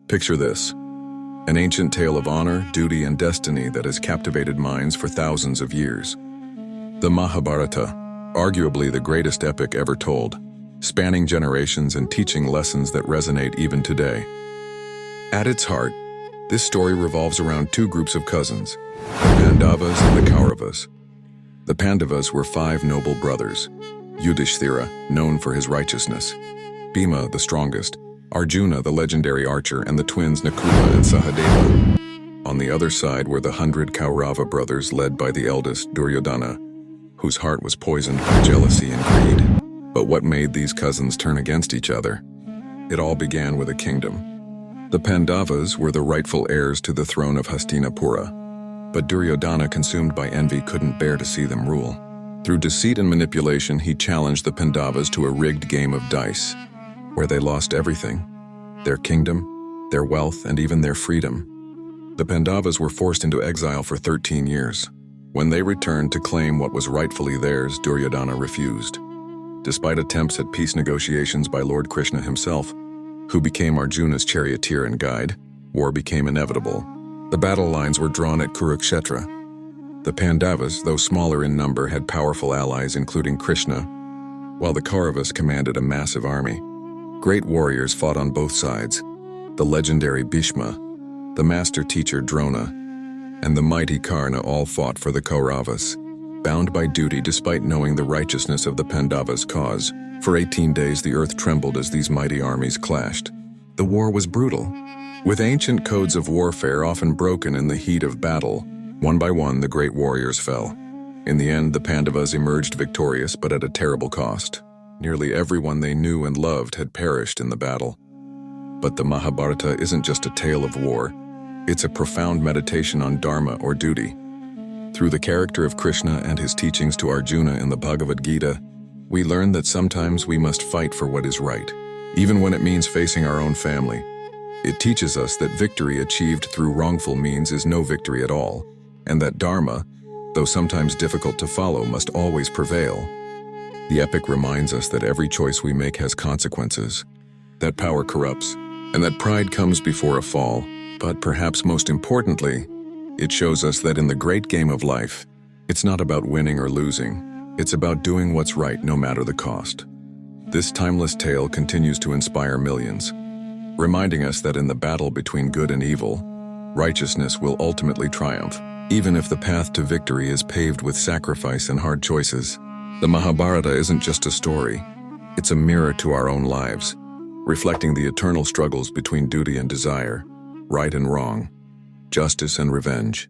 Picture this: an ancient tale of honor, duty, and destiny that has captivated minds for thousands of years. The Mahabharata, arguably the greatest epic ever told, spanning generations and teaching lessons that resonate even today. At its heart, this story revolves around two groups of cousins, the Pandavas and the Kauravas. The Pandavas were five noble brothers: Yudhishthira, known for his righteousness; Bhima, the strongest; Arjuna, the legendary archer; and the twins Nakula and Sahadeva. On the other side were the 100 Kaurava brothers led by the eldest, Duryodhana, whose heart was poisoned by jealousy and greed. But what made these cousins turn against each other? It all began with a kingdom. The Pandavas were the rightful heirs to the throne of Hastinapura, but Duryodhana, consumed by envy, couldn't bear to see them rule. Through deceit and manipulation, he challenged the Pandavas to a rigged game of dice, where they lost everything: their kingdom, their wealth, and even their freedom. The Pandavas were forced into exile for 13 years. When they returned to claim what was rightfully theirs, Duryodhana refused. Despite attempts at peace negotiations by Lord Krishna himself, who became Arjuna's charioteer and guide, war became inevitable. The battle lines were drawn at Kurukshetra. The Pandavas, though smaller in number, had powerful allies including Krishna, while the Kauravas commanded a massive army. Great warriors fought on both sides: the legendary Bhishma, the master teacher Drona, and the mighty Karna all fought for the Kauravas. Bound by duty despite knowing the righteousness of the Pandavas' cause, for 18 days the earth trembled as these mighty armies clashed. The war was brutal, with ancient codes of warfare often broken in the heat of battle. One by one, the great warriors fell. In the end, the Pandavas emerged victorious, but at a terrible cost. Nearly everyone they knew and loved had perished in the battle. But the Mahabharata isn't just a tale of war. It's a profound meditation on Dharma, or duty. Through the character of Krishna and his teachings to Arjuna in the Bhagavad Gita, we learn that sometimes we must fight for what is right, even when it means facing our own family. It teaches us that victory achieved through wrongful means is no victory at all, and that Dharma, though sometimes difficult to follow, must always prevail. The epic reminds us that every choice we make has consequences, that power corrupts, and that pride comes before a fall. But perhaps most importantly, it shows us that in the great game of life, it's not about winning or losing. It's about doing what's right no matter the cost. This timeless tale continues to inspire millions, reminding us that in the battle between good and evil, righteousness will ultimately triumph, even if the path to victory is paved with sacrifice and hard choices. The Mahabharata isn't just a story. It's a mirror to our own lives, reflecting the eternal struggles between duty and desire, right and wrong, justice and revenge.